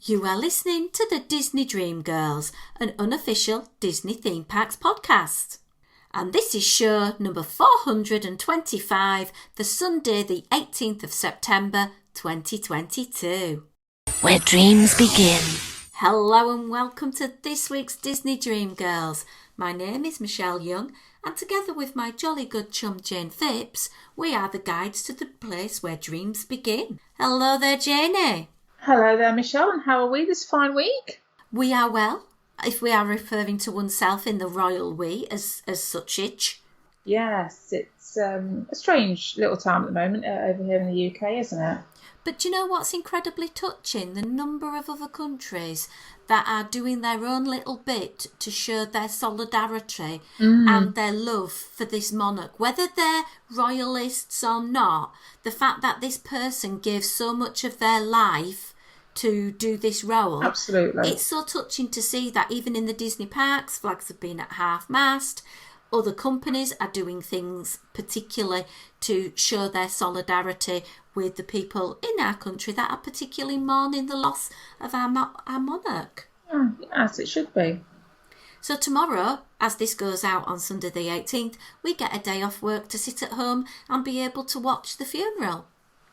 You are listening to the Disney Dream Girls, an unofficial Disney Theme Parks podcast. And this is show number 425, the Sunday the 18th of September 2022. Where dreams begin. Hello and welcome to this week's Disney Dream Girls. My name is Michelle Young, and together with my jolly good chum Jane Phipps, we are the guides to the place where dreams begin. Hello there, Janie. Hello there, Michelle, and how are we this fine week? We are well, if we are referring to oneself in the royal we as suchage. Yes, it's a strange little time at the moment over here in the UK, isn't it? But do you know what's incredibly touching? The number of other countries that are doing their own little bit to show their solidarity and their love for this monarch. Whether they're royalists or not, the fact that this person gave so much of their life to do this role. Absolutely. It's so touching to see that even in the Disney parks, flags have been at half-mast. Other companies are doing things particularly to show their solidarity with the people in our country that are particularly mourning the loss of our monarch. Yes, it should be. So tomorrow, as this goes out on Sunday the 18th, we get a day off work to sit at home and be able to watch the funeral.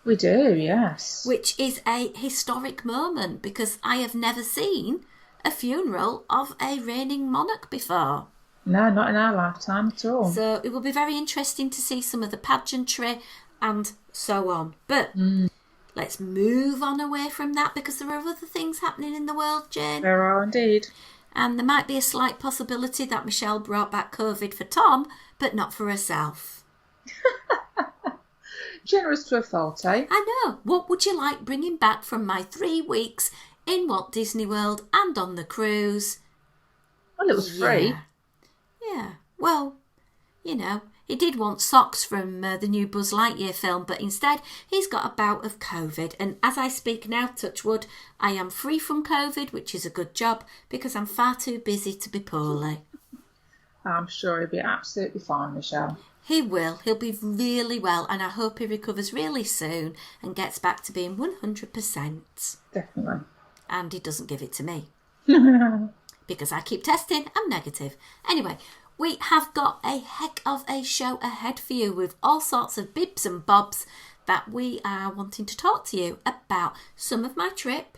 We do, yes. Which is a historic moment because I have never seen a funeral of a reigning monarch before. No, not in our lifetime at all. So it will be very interesting to see some of the pageantry and so on. But let's move on away from that because there are other things happening in the world, Jane. There are indeed. And there might be a slight possibility that Michelle brought back COVID for Tom, but not for herself. Generous to a fault, eh? I know. What would you like bringing back from my 3 weeks in Walt Disney World and on the cruise? Well, it was free. Yeah. Well, you know, he did want socks from the new Buzz Lightyear film, but instead he's got a bout of COVID. And as I speak now, touch wood, I am free from COVID, which is a good job because I'm far too busy to be poorly. I'm sure he'll be absolutely fine, Michelle. He will. He'll be really well, and I hope he recovers really soon and gets back to being 100%. Definitely. And he doesn't give it to me. Because I keep testing, I'm negative. Anyway, we have got a heck of a show ahead for you with all sorts of bibs and bobs that we are wanting to talk to you about. Some of my trip.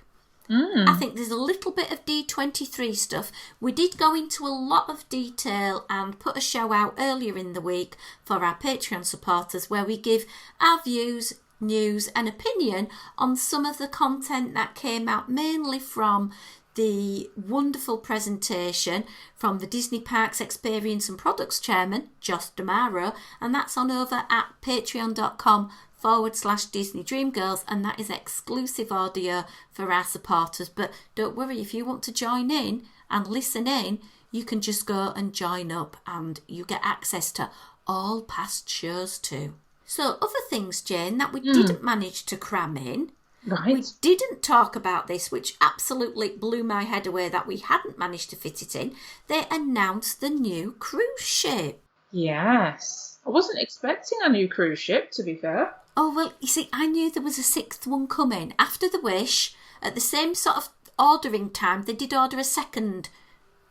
I think there's a little bit of D23 stuff. We did go into a lot of detail and put a show out earlier in the week for our Patreon supporters where we give our views, news and opinion on some of the content that came out mainly from the wonderful presentation from the Disney Parks Experience and Products Chairman, Joss D'Amaro, and that's on over at patreon.com/Disney Dream Girls, and that is exclusive audio for our supporters. But don't worry, if you want to join in and listen in, you can just go and join up and you get access to all past shows too. So other things, Jane, that we didn't manage to cram in. Right. We didn't talk about this, which absolutely blew my head away that we hadn't managed to fit it in. They announced the new cruise ship. Yes. I wasn't expecting a new cruise ship, to be fair. Oh, well, you see, I knew there was a 6th one coming. After the Wish, at the same sort of ordering time, they did order a second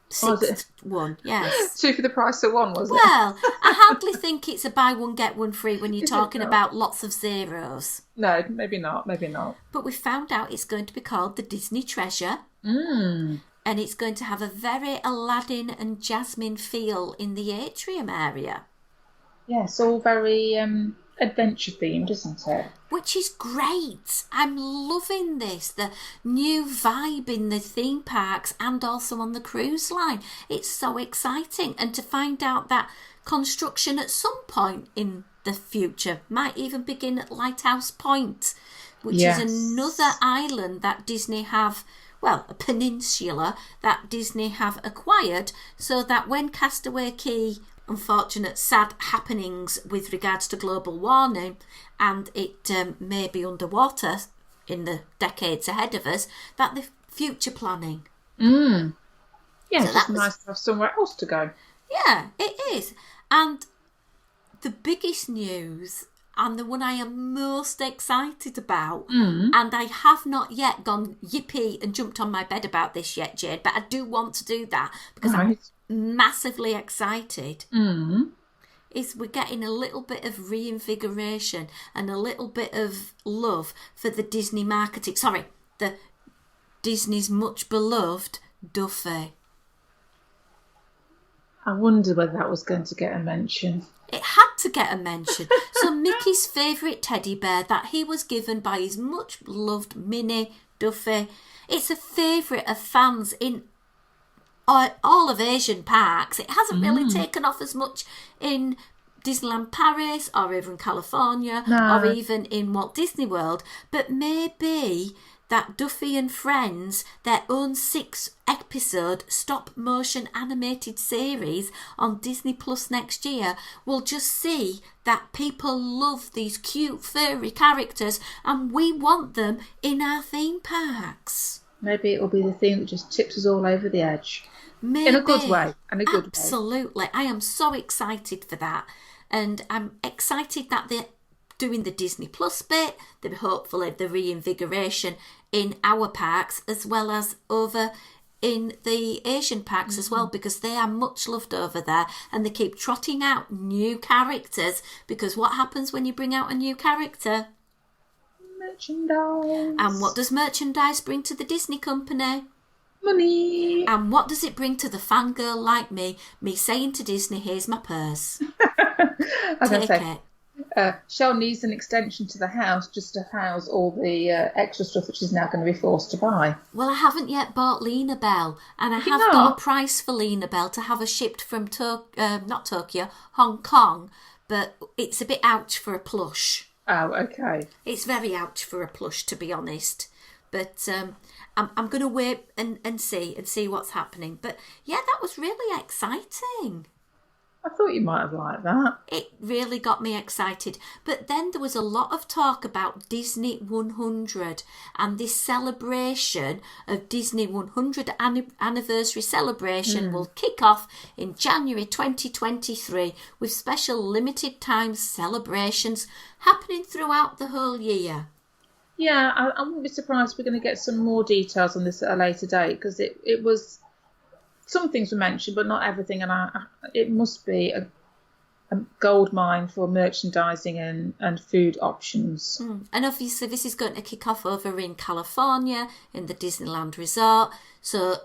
6th one, yes. 2 for the price of 1, was it? Well, I hardly think it's a buy one, get one free when you're talking about lots of zeros. No, maybe not. But we found out it's going to be called the Disney Treasure. And it's going to have a very Aladdin and Jasmine feel in the atrium area. Yes, all very adventure themed, isn't it? Which is great. I'm loving this. The new vibe in the theme parks and also on the cruise line. It's so exciting. And to find out that construction at some point in the future might even begin at Lighthouse Point, which is another island that Disney have, well, a peninsula that Disney have acquired so that when Castaway Cay unfortunate, sad happenings with regards to global warming, and it may be underwater in the decades ahead of us, that the future planning. Yeah, so it's just nice to have somewhere else to go. Yeah, it is. And the biggest news and the one I am most excited about, and I have not yet gone yippee and jumped on my bed about this yet, Jane, but I do want to do that because I'm massively excited, is we're getting a little bit of reinvigoration and a little bit of love for the Disney marketing. Sorry, the Disney's much beloved Duffy. I wonder whether that was going to get a mention. It had to get a mention. So Mickey's favourite teddy bear that he was given by his much loved Minnie Duffy. It's a favourite of fans in all of Asian parks. It hasn't really taken off as much in Disneyland Paris or even California or even in Walt Disney World. But maybe that Duffy and Friends, their own 6-episode stop-motion animated series on Disney Plus next year, will just see that people love these cute furry characters and we want them in our theme parks. Maybe it will be the thing that just tips us all over the edge. Maybe. In a good way. Absolutely. I am so excited for that. And I'm excited that they're doing the Disney Plus bit, hopefully the reinvigoration in our parks as well as over in the Asian parks as well, because they are much loved over there and they keep trotting out new characters, because what happens when you bring out a new character? Merchandise. And what does merchandise bring to the Disney company? Money. And what does it bring to the fangirl like me saying to Disney, here's my purse. Take it. Shell needs an extension to the house just to house all the extra stuff that she's now going to be forced to buy. Well, I haven't yet bought Lena Bell, and I have got a price for Lena Bell to have her shipped from not Tokyo, Hong Kong, but it's a bit ouch for a plush. Oh, okay. It's very ouch for a plush, to be honest. But I'm going to wait and see what's happening. But yeah, that was really exciting. I thought you might have liked that. It really got me excited. But then there was a lot of talk about Disney 100 and this celebration of Disney 100 anniversary celebration will kick off in January 2023 with special limited time celebrations happening throughout the whole year. Yeah, I wouldn't be surprised if we're going to get some more details on this at a later date, because it was... Some things were mentioned, but not everything, and it must be a gold mine for merchandising and food options. And obviously this is going to kick off over in California, in the Disneyland Resort. So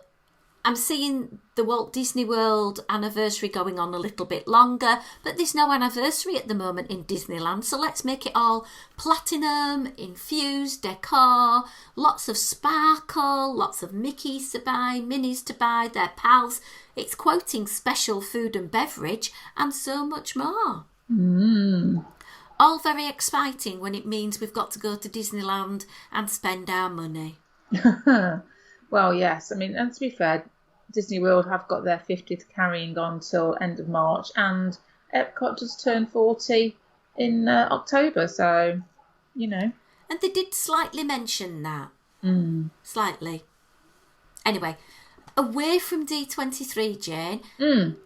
I'm seeing the Walt Disney World anniversary going on a little bit longer, but there's no anniversary at the moment in Disneyland, so let's make it all platinum, infused decor, lots of sparkle, lots of Mickeys to buy, Minnies to buy, their pals. It's quoting special food and beverage and so much more. All very exciting when it means we've got to go to Disneyland and spend our money. Well, yes. I mean, and to be fair, Disney World have got their 50th carrying on till end of March, and Epcot does turn 40 in October, so, you know. And they did slightly mention that. Slightly. Anyway, away from D23, Jane,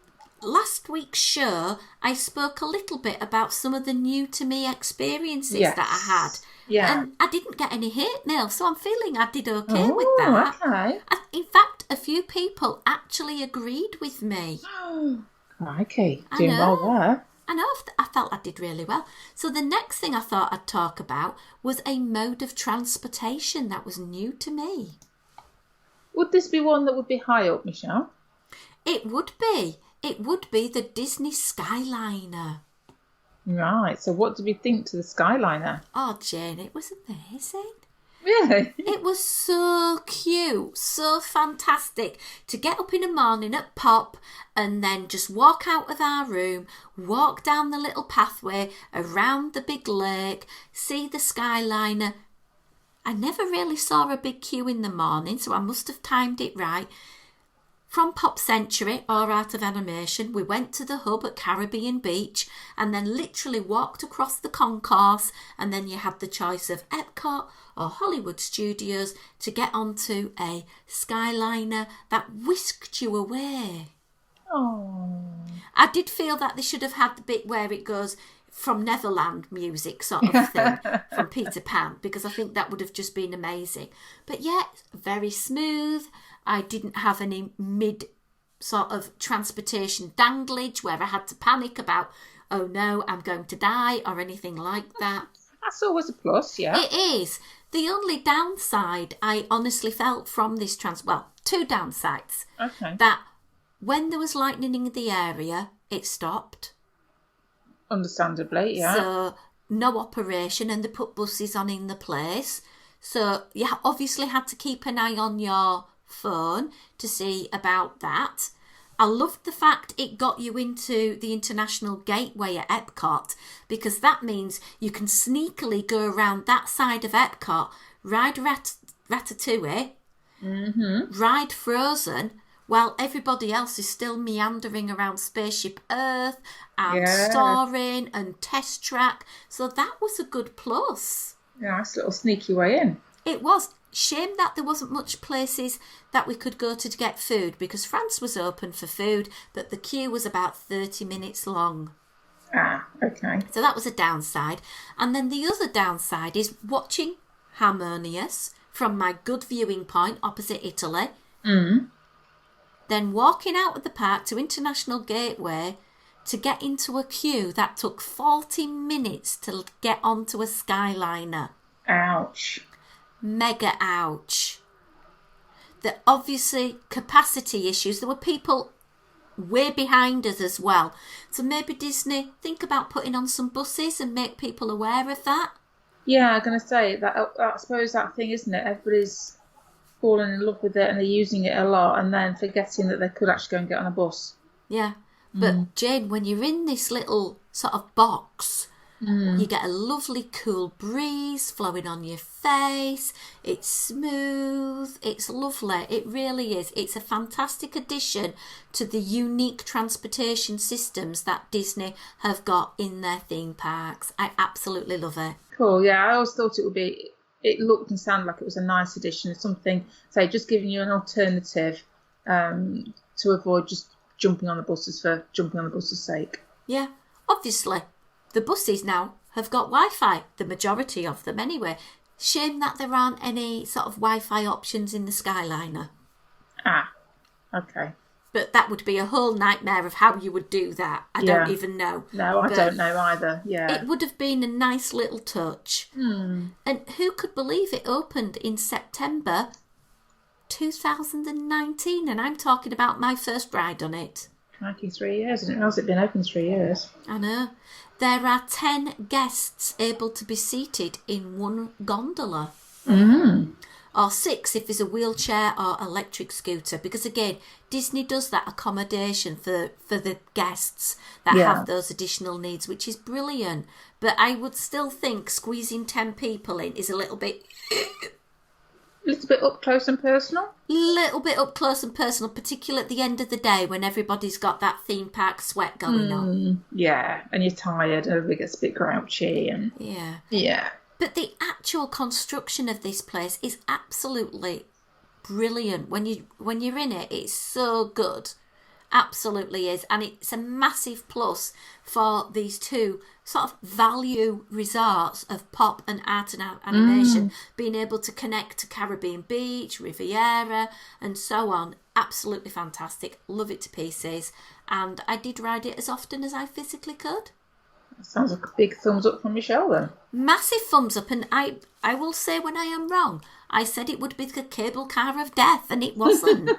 last week's show, I spoke a little bit about some of the new to me experiences that I had. Yeah. And I didn't get any hate mail, so I'm feeling I did okay with that. Okay. In fact, a few people actually agreed with me. Crikey, doing well there. I know, I felt I did really well. So the next thing I thought I'd talk about was a mode of transportation that was new to me. Would this be one that would be high up, Michelle? It would be. It would be the Disney Skyliner. Right, so what did we think to the Skyliner? Oh, Jane, it was amazing. Really? It was so cute, so fantastic to get up in the morning at pop and then just walk out of our room, walk down the little pathway around the big lake, see the Skyliner. I never really saw a big queue in the morning, so I must have timed it right. From Pop Century or Art of Animation, we went to the hub at Caribbean Beach and then literally walked across the concourse, and then you had the choice of Epcot or Hollywood Studios to get onto a Skyliner that whisked you away. Oh. I did feel that they should have had the bit where it goes, from Neverland music sort of thing from Peter Pan, because I think that would have just been amazing. But yeah, very smooth. I didn't have any mid sort of transportation danglage where I had to panic about, oh no, I'm going to die or anything like that. That's always a plus, yeah. It is. The only downside I honestly felt from this two downsides. Okay. That when there was lightning in the area, it stopped. Understandably, yeah. So no operation, and they put buses on in the place. So you obviously had to keep an eye on your phone to see about that. I loved the fact it got you into the International Gateway at Epcot, because that means you can sneakily go around that side of Epcot, ride Ratatouille, ride Frozen, while everybody else is still meandering around Spaceship Earth and Storing and Test Track. So that was a good plus. Nice little sneaky way in. It was. Shame that there wasn't much places that we could go to get food, because France was open for food, but the queue was about 30 minutes long. Ah, okay. So that was a downside. And then the other downside is watching Harmonious from my good viewing point opposite Italy. Then walking out of the park to International Gateway to get into a queue that took 40 minutes to get onto a Skyliner. Ouch. Mega ouch. The obviously capacity issues. There were people way behind us as well. So maybe Disney think about putting on some buses and make people aware of that. Yeah, I'm going to say that. I suppose that thing, isn't it? Everybody's falling in love with it and they're using it a lot, and then forgetting that they could actually go and get on a bus. Yeah. But Jane, when you're in this little sort of box, you get a lovely cool breeze flowing on your face. It's smooth. It's lovely. It really is. It's a fantastic addition to the unique transportation systems that Disney have got in their theme parks. I absolutely love it. Cool. Yeah, I always thought it looked and sounded like it was a nice addition. Something, say, just giving you an alternative to avoid just jumping on the buses for jumping on the bus's sake. Yeah, obviously. The buses now have got Wi-Fi, the majority of them anyway. Shame that there aren't any sort of Wi-Fi options in the Skyliner. Ah, okay. But that would be a whole nightmare of how you would do that. I don't even know. No, I don't know either. Yeah. It would have been a nice little touch. And who could believe it opened in September 2019? And I'm talking about my first ride on it. 93 years, isn't it? How's it been open 3 years? I know. There are 10 guests able to be seated in one gondola. Or 6 if there's a wheelchair or electric scooter. Because again, Disney does that accommodation for the guests that have those additional needs, which is brilliant. But I would still think squeezing 10 people in is a little bit... A little bit up close and personal? Little bit up close and personal, particularly at the end of the day when everybody's got that theme park sweat going on. Yeah, and you're tired and everybody gets a bit grouchy. And yeah. But the actual construction of this place is absolutely brilliant. When you're in it, it's so good. Absolutely is. And it's a massive plus for these two sort of value resorts of pop and art and animation, being able to connect to Caribbean Beach, Riviera, and so on. Absolutely fantastic. Love it to pieces. And I did ride it as often as I physically could. That sounds like a big thumbs up from Michelle then. Massive thumbs up. And I will say when I am wrong, I said it would be the cable car of death, and it wasn't.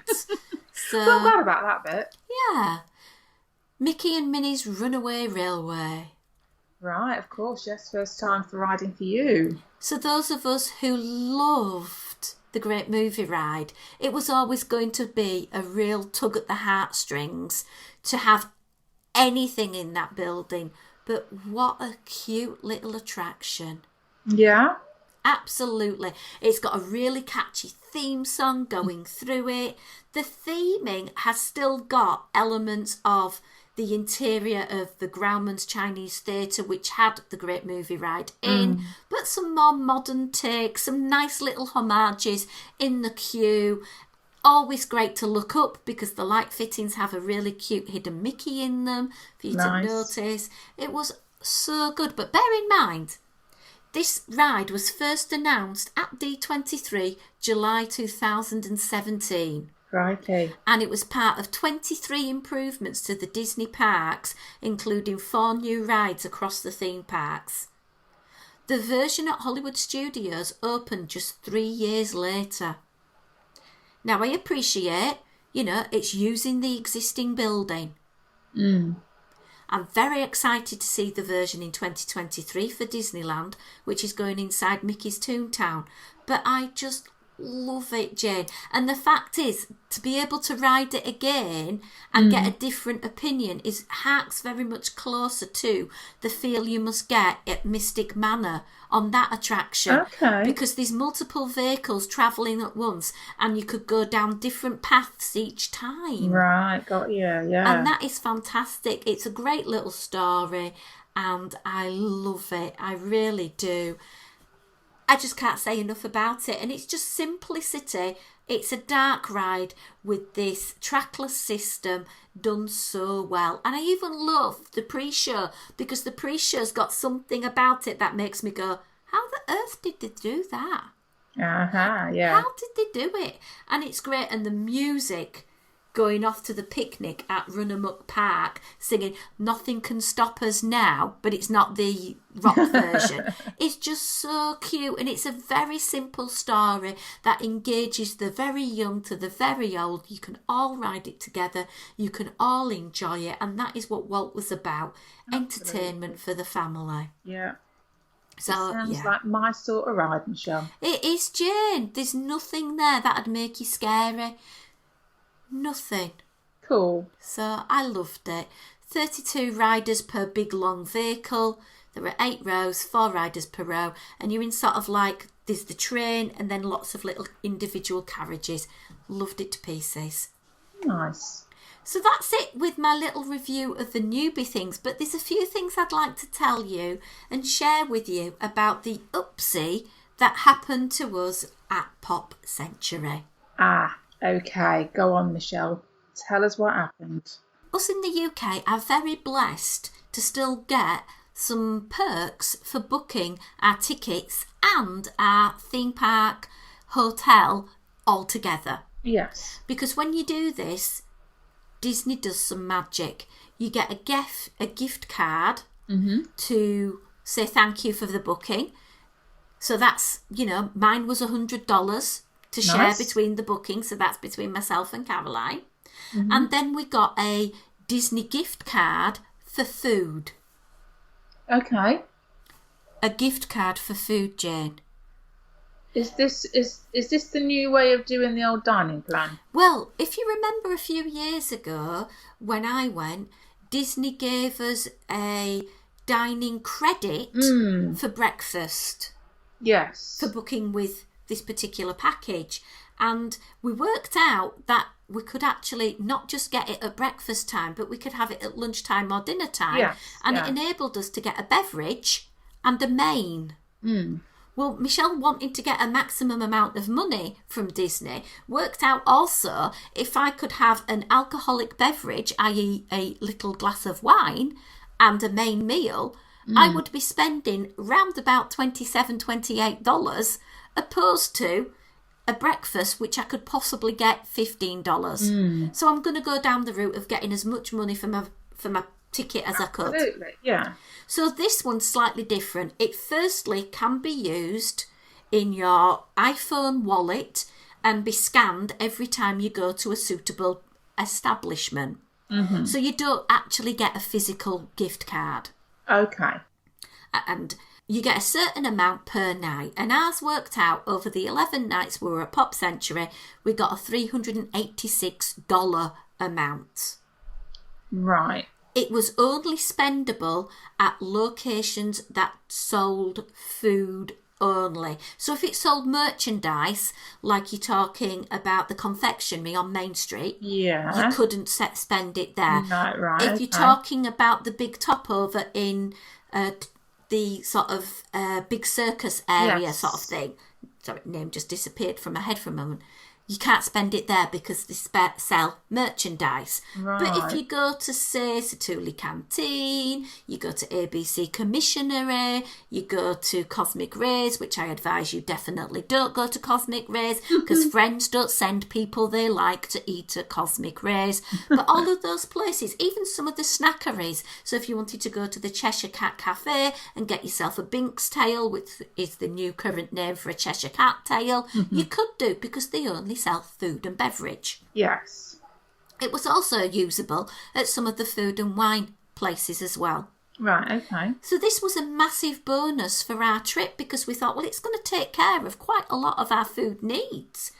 So I'm glad about that bit. Yeah. Mickey and Minnie's Runaway Railway. Right, of course, yes. First time for riding for you. So those of us who loved the Great Movie Ride, it was always going to be a real tug at the heartstrings to have anything in that building. But what a cute little attraction. Yeah. Absolutely. It's got a really catchy theme song going through it. The theming has still got elements of the interior of the Grauman's Chinese Theatre, which had the Great Movie Ride in, but some more modern takes, some nice little homages in the queue. Always great to look up because the light fittings have a really cute hidden Mickey in them for you to notice. It was so good. But bear in mind, this ride was first announced at D23 July 2017. Crikey. And it was part of 23 improvements to the Disney parks, including 4 new rides across the theme parks. The version at Hollywood Studios opened just 3 years later. Now, I appreciate, it's using the existing building. I'm very excited to see the version in 2023 for Disneyland, which is going inside Mickey's Toontown. But I just love it, Jane. And the fact is, to be able to ride it again and get a different opinion harks very much closer to the feel you must get at Mystic Manor on that attraction. Okay. Because there's multiple vehicles travelling at once and you could go down different paths each time. Right, got you, yeah. And that is fantastic. It's a great little story and I love it. I really do. I just can't say enough about it. And it's just simplicity. It's a dark ride with this trackless system done so well. And I even love the pre-show because the pre-show's got something about it that makes me go, how the earth did they do that? Yeah. How did they do it? And it's great. And the music going off to the picnic at Runamuck Park singing Nothing Can Stop Us Now, but it's not the rock version. It's just so cute, and it's a very simple story that engages the very young to the very old. You can all ride it together, you can all enjoy it, and that is what Walt was about. Entertainment for the family. Yeah. So, sounds like my sort of ride, Michelle. It is, Jane. There's nothing there that'd make you scary. Nothing. Cool. So I loved it. 32 riders per big long vehicle. There were 8 rows, 4 riders per row, and you're in sort of like, there's the train and then lots of little individual carriages. Loved it to pieces. Nice. So that's it with my little review of the newbie things, but there's a few things I'd like to tell you and share with you about the oopsie that happened to us at Pop Century. Okay, go on, Michelle. Tell us what happened. Us in the UK are very blessed to still get some perks for booking our tickets and our theme park hotel all together. Yes. Because when you do this, Disney does some magic. You get a gift card to say thank you for the booking. So that's, mine was $100 to share between the bookings, so that's between myself and Caroline. And then we got a Disney gift card for food. Okay. A gift card for food, Jane. Is this the new way of doing the old dining plan? Well, if you remember a few years ago when I went, Disney gave us a dining credit for breakfast. Yes. For booking with this particular package, and we worked out that we could actually not just get it at breakfast time, but we could have it at lunchtime or dinner time, it enabled us to get a beverage and a main. Well, Michelle, wanting to get a maximum amount of money from Disney, worked out also if I could have an alcoholic beverage, i.e. a little glass of wine, and a main meal, I would be spending round about $27, $28, opposed to a breakfast which I could possibly get $15. So I'm going to go down the route of getting as much money for my ticket as I could. Absolutely, yeah. So this one's slightly different. It firstly can be used in your iPhone wallet and be scanned every time you go to a suitable establishment. So you don't actually get a physical gift card. Okay. And you get a certain amount per night. And ours worked out over the 11 nights we were at Pop Century, we got a $386 amount. Right. It was only spendable at locations that sold food only. So if it sold merchandise, like you're talking about the confectionery on Main Street, you couldn't spend it there. No, right. If you're talking about the big top over in the sort of big circus area sort of thing, sorry, name just disappeared from my head for a moment, you can't spend it there because they sell merchandise. Right. But if you go to, say, Satuli Canteen, you go to ABC Commissionery, you go to Cosmic Rays, which I advise you definitely don't go to Cosmic Rays because friends don't send people they like to eat at Cosmic Rays. But all of those places, even some of the snackeries. So if you wanted to go to the Cheshire Cat Cafe and get yourself a Bink's tail, which is the new current name for a Cheshire Cat tail, you could do because they only sell food and beverage. Yes. It was also usable at some of the food and wine places as well. Right, okay. So this was a massive bonus for our trip because we thought, well, it's going to take care of quite a lot of our food needs.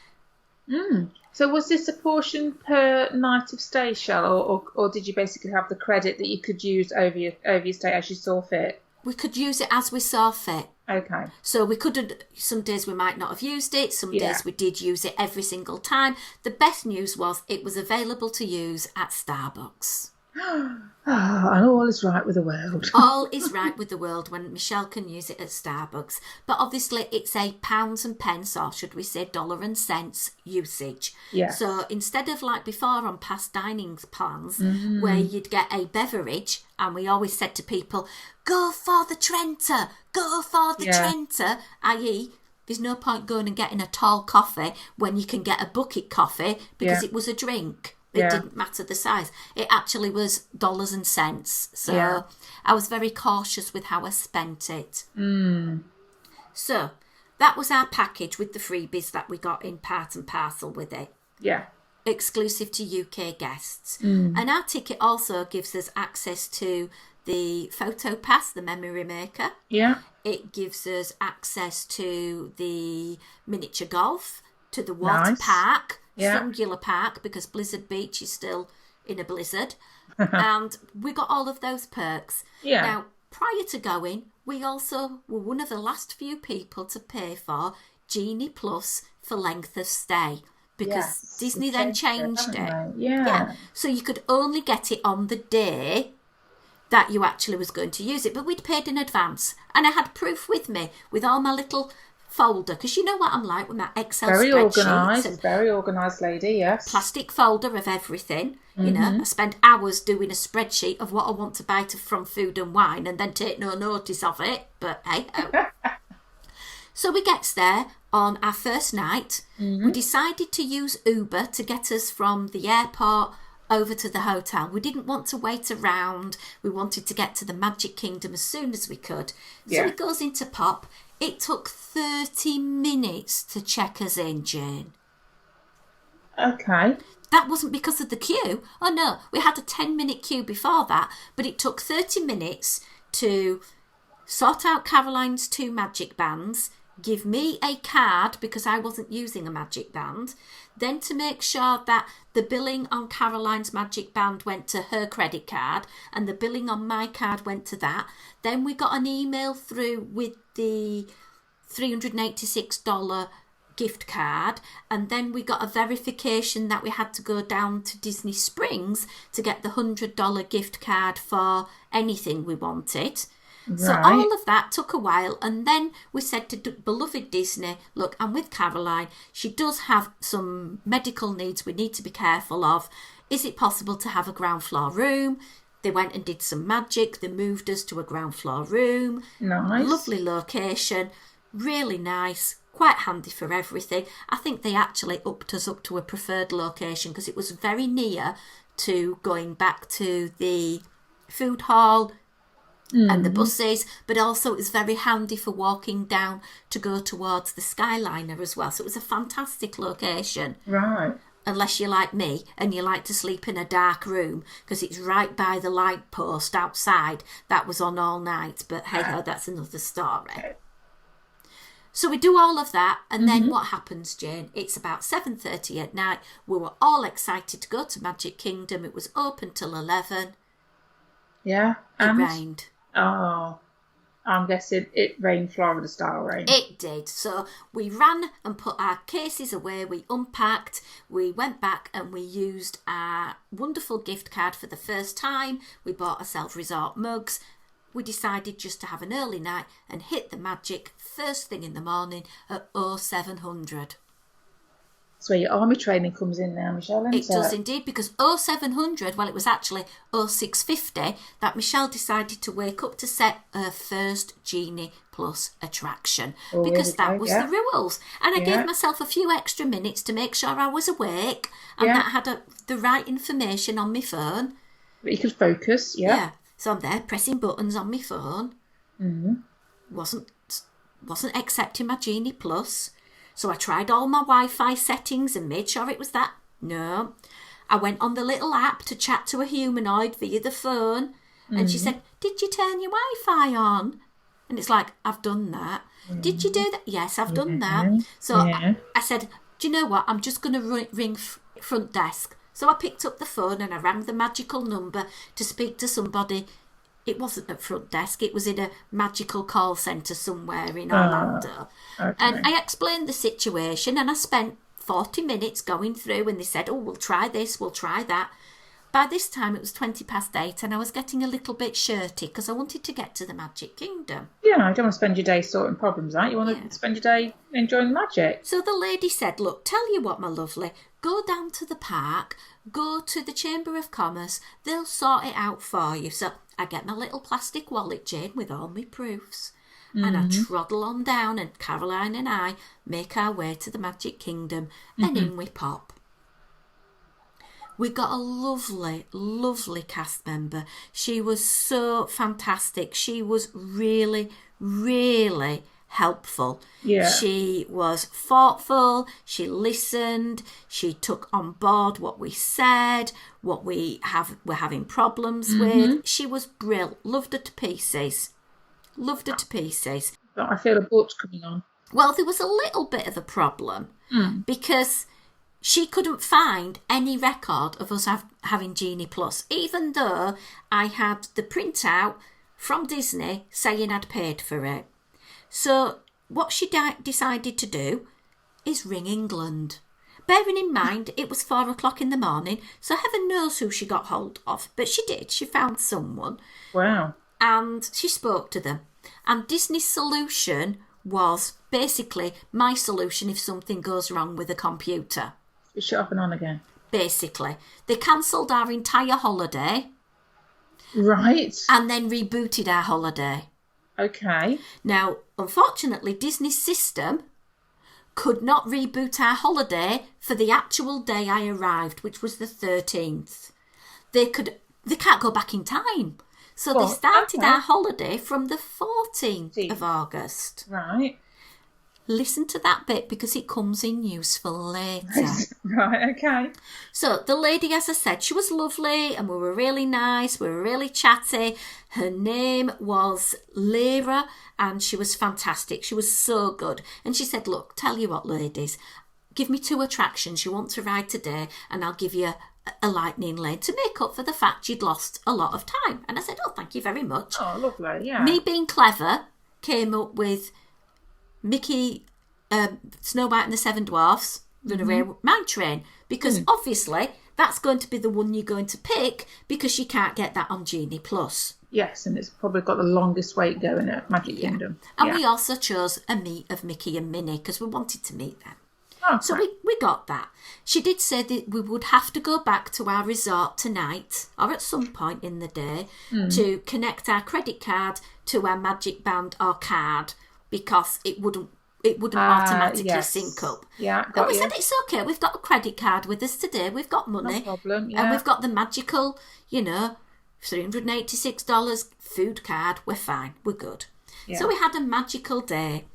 So was this a portion per night of stay, Shell, or did you basically have the credit that you could use over your stay as you saw fit? We could use it as we saw fit. Okay. So we couldn't, some days we might not have used it, some days we did use it every single time. The best news was it was available to use at Starbucks. And all is right with the world. All is right with the world when Michelle can use it at Starbucks. But obviously it's a pounds and pence, or should we say dollar and cents usage. Yes. So instead of like before on past dining plans where you'd get a beverage, and we always said to people, go for the Trenta, go for the Trenta, i.e. there's no point going and getting a tall coffee when you can get a bucket coffee because it was a drink. It didn't matter the size. It actually was dollars and cents. So I was very cautious with how I spent it. So that was our package with the freebies that we got in part and parcel with it. Yeah. Exclusive to UK guests. And our ticket also gives us access to the photo pass, the memory maker. Yeah. It gives us access to the miniature golf, to the water park, Singular Park, because Blizzard Beach is still in a blizzard. And we got all of those perks. Yeah. Now, prior to going, we also were one of the last few people to pay for Genie Plus for length of stay. Because Disney then changed it. Yeah. So you could only get it on the day that you actually was going to use it. But we'd paid in advance. And I had proof with me with all my little folder, because you know what I'm like with my Excel spreadsheets. Very organised lady, yes. Plastic folder of everything. You know, I spend hours doing a spreadsheet of what I want to buy from Food and Wine and then take no notice of it. But hey, So we gets there on our first night. We decided to use Uber to get us from the airport over to the hotel. We didn't want to wait around. We wanted to get to the Magic Kingdom as soon as we could. So it goes into Pop. It took 30 minutes to check us in, Jane. Okay. That wasn't because of the queue. Oh no, we had a 10-minute queue before that, but it took 30 minutes to sort out Caroline's 2 magic bands, give me a card because I wasn't using a magic band, then to make sure that the billing on Caroline's magic band went to her credit card and the billing on my card went to that. Then we got an email through with the $386 gift card, and then we got a verification that we had to go down to Disney Springs to get the $100 gift card for anything we wanted. Right. So all of that took a while, and then we said to beloved Disney, look, I'm with Caroline. She does have some medical needs we need to be careful of. Is it possible to have a ground floor room? They went and did some magic. They moved us to a ground floor room. Nice. Lovely location. Really nice. Quite handy for everything. I think they actually upped us up to a preferred location because it was very near to going back to the food hall and the buses, but also it was very handy for walking down to go towards the Skyliner as well. So it was a fantastic location. Right. Unless you're like me and you like to sleep in a dark room because it's right by the light post outside. That was on all night, but hey ho, that's another story. So we do all of that, and then what happens, Jane? It's about 7:30 at night. We were all excited to go to Magic Kingdom. It was open till 11. Yeah. It rained. Oh, I'm guessing it rained Florida style rain. It did. So we ran and put our cases away. We unpacked. We went back and we used our wonderful gift card for the first time. We bought ourselves resort mugs. We decided just to have an early night and hit the Magic first thing in the morning at 0700. That's where your army training comes in now, Michelle, isn't It does indeed, because 0700, well, it was actually 0650 that Michelle decided to wake up to set her first Genie Plus attraction, because that was the rules. And I gave myself a few extra minutes to make sure I was awake and that I had the right information on my phone. But you could focus, Yeah. So I'm there pressing buttons on my phone. Mm-hmm. Wasn't accepting my Genie Plus. So I tried all my Wi-Fi settings and made sure it was that. No. I went on the little app to chat to a humanoid via the phone. And she said, did you turn your Wi-Fi on? And it's like, I've done that. Did you do that? Yes, I've done that. So I said, do you know what? I'm just going to ring front desk. So I picked up the phone and I rang the magical number to speak to somebody. It wasn't at front desk, it was in a magical call centre somewhere in Orlando. Okay. And I explained the situation and I spent 40 minutes going through, and they said, oh, we'll try this, we'll try that. By this time it was 8:20 and I was getting a little bit shirty because I wanted to get to the Magic Kingdom. Yeah, I don't want to spend your day sorting problems out. You want to spend your day enjoying magic. So the lady said, look, tell you what, my lovely, go down to the park, go to the Chamber of Commerce, they'll sort it out for you. So I get my little plastic wallet, Jane, with all my proofs. And I troddle on down, and Caroline and I make our way to the Magic Kingdom, and in we pop. We got a lovely, lovely cast member. She was so fantastic. She was really, really helpful. Yeah. She was thoughtful. She listened. She took on board what we said, what we're having problems with. She was brilliant. Loved her to pieces. Loved her to pieces. But I feel a boat's coming on. Well, there was a little bit of a problem because she couldn't find any record of us having Genie Plus, even though I had the printout from Disney saying I'd paid for it. So what she decided to do is ring England. Bearing in mind it was 4 o'clock in the morning, so heaven knows who she got hold of. But she did. She found someone. Wow. And she spoke to them. And Disney's solution was basically my solution if something goes wrong with a computer. It's shut off and on again. Basically. They cancelled our entire holiday. Right. And then rebooted our holiday. Okay. Now, unfortunately, Disney's system could not reboot our holiday for the actual day I arrived, which was the 13th. They can't go back in time. So they started our holiday from the 14th of August. Right. Listen to that bit because it comes in useful later. Right, okay. So the lady, as I said, she was lovely and we were really nice. We were really chatty. Her name was Lyra and she was fantastic. She was so good. And she said, look, tell you what, ladies, give me 2 attractions you want to ride today and I'll give you a lightning lane to make up for the fact you'd lost a lot of time. And I said, oh, thank you very much. Oh, lovely, yeah. Me being clever came up with Mickey, Snow White and the Seven Dwarfs, Runaway Mine Train, because obviously that's going to be the one you're going to pick because you can't get that on Genie Plus. Yes, and it's probably got the longest wait going at Magic Kingdom. And we also chose a meet of Mickey and Minnie because we wanted to meet them. Okay. So we got that. She did say that we would have to go back to our resort tonight or at some point in the day to connect our credit card to our Magic Band or card because it wouldn't automatically sync up. Yeah, and we said it's okay. We've got a credit card with us today. We've got money. No problem. Yeah. And we've got the magical, $386 food card. We're fine. We're good. Yeah. So we had a magical day.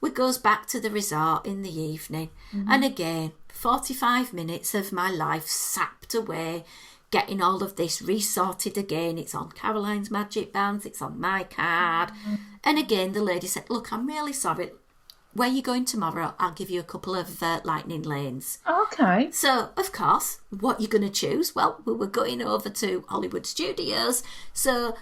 We goes back to the resort in the evening. And again, 45 minutes of my life sapped away, getting all of this resorted again. It's on Caroline's Magic Bands. It's on my card. And again, the lady said, look, I'm really sorry. Where are you going tomorrow? I'll give you a couple of lightning lanes. Okay. So, of course, what you're going to choose? Well, we were going over to Hollywood Studios. So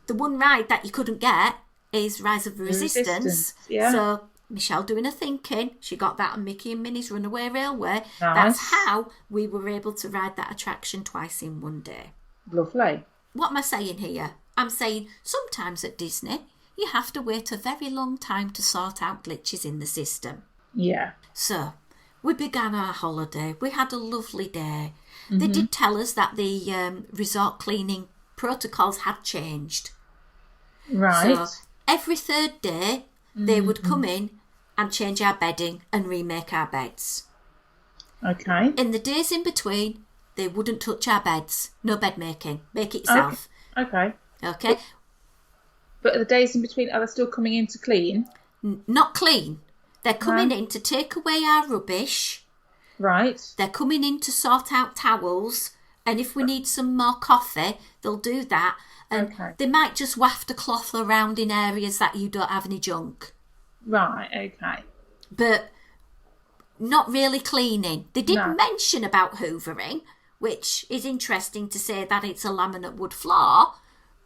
the one ride that you couldn't get is Rise of the Resistance. Yeah. So Michelle doing her thinking. She got that on Mickey and Minnie's Runaway Railway. Nice. That's how we were able to ride that attraction twice in one day. Lovely. What am I saying here? I'm saying sometimes at Disney, you have to wait a very long time to sort out glitches in the system. Yeah. So We began our holiday. We had a lovely day. They did tell us that the resort cleaning protocols had changed. Right. So every third day, they would come in and change our bedding and remake our beds. Okay. In the days in between, they wouldn't touch our beds. No bed making. Make it yourself. Okay. Okay? But the days in between, are they still coming in to clean? Not clean. They're coming in to take away our rubbish. Right. They're coming in to sort out towels. And if we need some more coffee, they'll do that. And they might just waft a cloth around in areas that you don't have any junk. Right, okay. But not really cleaning. They did mention about hoovering, which is interesting to say that it's a laminate wood floor.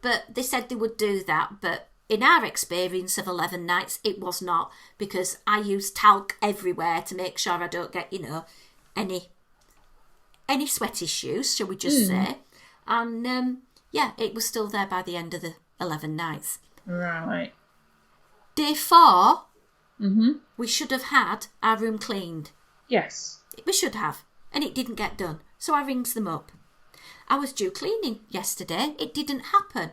But they said they would do that. But in our experience of 11 nights, it was not, because I use talc everywhere to make sure I don't get, any sweat issues, shall we just say. And, it was still there by the end of the 11 nights. Right. Day 4, we should have had our room cleaned. Yes. We should have. And it didn't get done. So I rings them up. I was due cleaning yesterday. It didn't happen.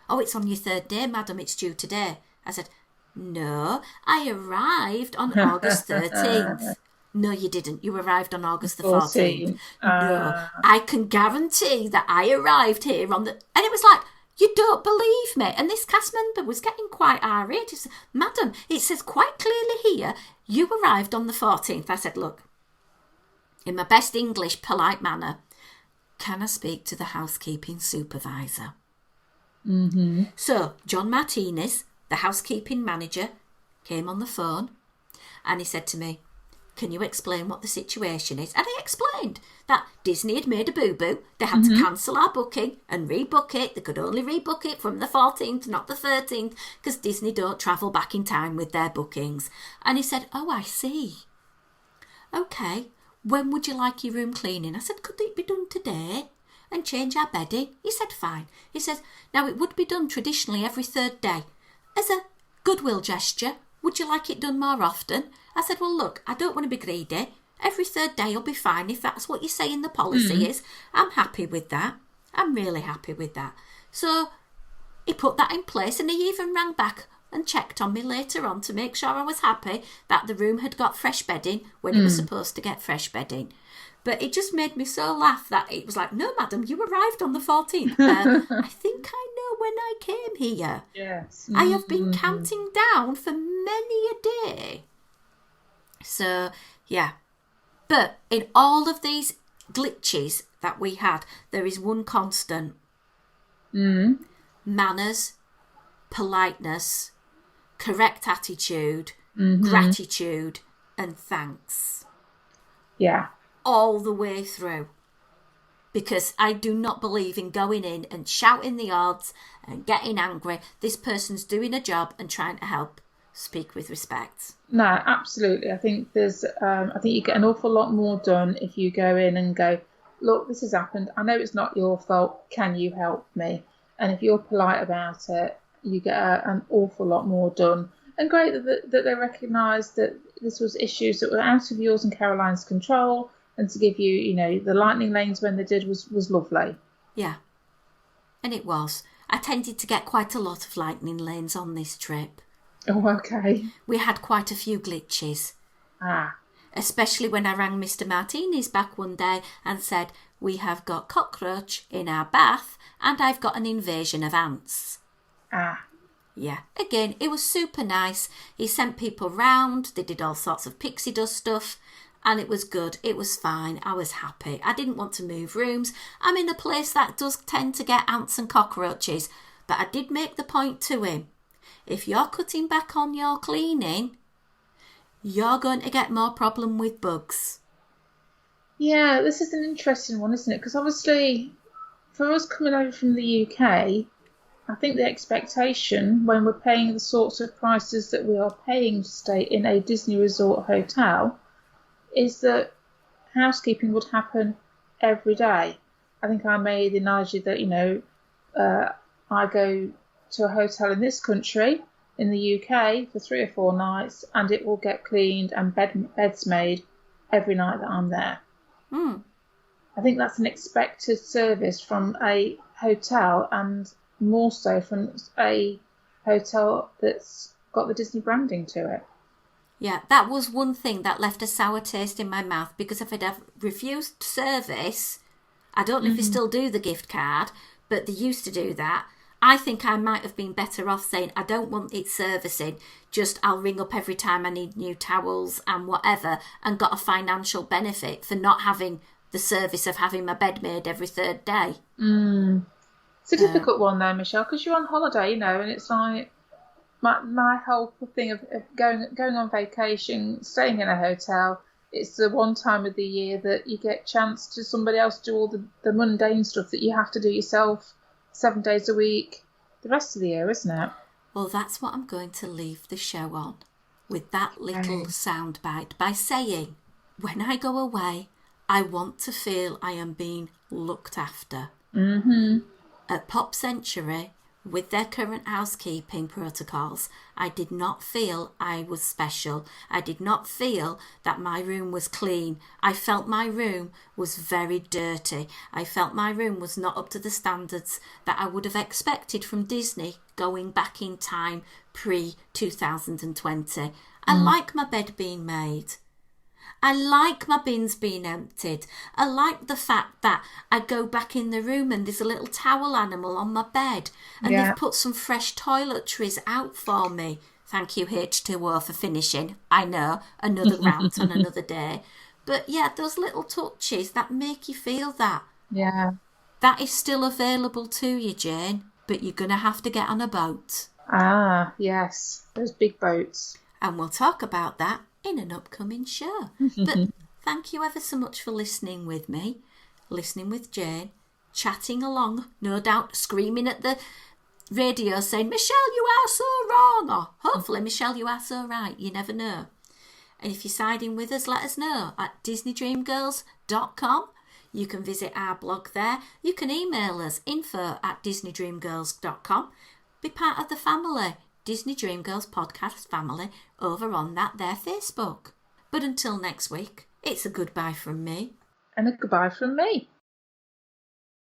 Oh, it's on your third day, madam. It's due today. I said, no, I arrived on August 13th. No, you didn't. You arrived on August the 14th. No, I can guarantee that I arrived here on the... And it was like, you don't believe me. And this cast member was getting quite irate. He said, madam, it says quite clearly here, you arrived on the 14th. I said, look, in my best English, polite manner, can I speak to the housekeeping supervisor? So John Martinez, the housekeeping manager, came on the phone and he said to me, can you explain what the situation is? And I explained that Disney had made a boo-boo. They had to cancel our booking and rebook it. They could only rebook it from the 14th, not the 13th, because Disney don't travel back in time with their bookings. And he said, oh, I see. Okay, when would you like your room cleaning? I said, could it be done today? And change our bedding? He said, fine. He says, now it would be done traditionally every third day. As a goodwill gesture, would you like it done more often? I said, well, look, I don't want to be greedy. Every third day will be fine if that's what you say in the policy is. I'm happy with that. I'm really happy with that. So he put that in place, and he even rang back and checked on me later on to make sure I was happy that the room had got fresh bedding when it was supposed to get fresh bedding. But it just made me so laugh that it was like, no, madam, you arrived on the 14th. I think I know when I came here. Yes. I have been counting down for many a day. So, yeah. But in all of these glitches that we had, there is one constant. Manners, politeness, correct attitude, gratitude, and thanks. Yeah. All the way through. Because I do not believe in going in and shouting the odds and getting angry. This person's doing a job and trying to help. Speak with respect. No, absolutely. I think I think you get an awful lot more done if you go in and go, look, this has happened. I know it's not your fault. Can you help me? And if you're polite about it, you get an awful lot more done. And great that they recognised that this was issues that were out of yours and Caroline's control. And to give you, the lightning lanes when they did was lovely. Yeah. And it was. I tended to get quite a lot of lightning lanes on this trip. Oh, okay. We had quite a few glitches. Especially when I rang Mr. Martinez back one day and said, we have got cockroach in our bath and I've got an invasion of ants. Yeah. Again, it was super nice. He sent people round. They did all sorts of pixie dust stuff. And it was good. It was fine. I was happy. I didn't want to move rooms. I'm in a place that does tend to get ants and cockroaches. But I did make the point to him. If you're cutting back on your cleaning, you're going to get more problem with bugs. Yeah, this is an interesting one, isn't it? Because obviously, for us coming over from the UK, I think the expectation when we're paying the sorts of prices that we are paying to stay in a Disney Resort hotel is that housekeeping would happen every day. I think I made the analogy that, I go to a hotel in this country, in the UK, for 3 or 4 nights, and it will get cleaned and beds made every night that I'm there. Hmm. I think that's an expected service from a hotel, and more so from a hotel that's got the Disney branding to it. Yeah, that was one thing that left a sour taste in my mouth, because if I'd have refused service, I don't know if they still do the gift card, but they used to do that. I think I might have been better off saying, I don't want it servicing, just I'll ring up every time I need new towels and whatever, and got a financial benefit for not having the service of having my bed made every third day. It's a difficult one though, Michelle, because you're on holiday, and it's like my whole thing of going on vacation, staying in a hotel. It's the one time of the year that you get chance to somebody else do all the mundane stuff that you have to do yourself 7 days a week the rest of the year, isn't it? Well, that's what I'm going to leave the show on, with that little soundbite, by saying, when I go away, I want to feel I am being looked after. At Pop Century, with their current housekeeping protocols, I did not feel I was special. I did not feel that my room was clean. I felt my room was very dirty. I felt my room was not up to the standards that I would have expected from Disney going back in time pre-2020. I like my bed being made. I like my bins being emptied. I like the fact that I go back in the room and there's a little towel animal on my bed, and they've put some fresh toiletries out for me. Thank you, H2O, for finishing. I know, another rant on another day. But yeah, those little touches that make you feel that. Yeah. That is still available to you, Jane, but you're going to have to get on a boat. Ah, yes. Those big boats. And we'll talk about that in an upcoming show. But thank you ever so much for listening with me, listening with Jane, chatting along, no doubt screaming at the radio saying, Michelle, you are so wrong, or hopefully, Michelle, you are so right. You never know. And if you're siding with us, let us know at disneydreamgirls.com. You can visit our blog there. You can email us, info@disneydreamgirls.com. Be part of the family, Disney Dream Girls podcast family, over on that there Facebook. But until next week, it's a goodbye from me. And a goodbye from me.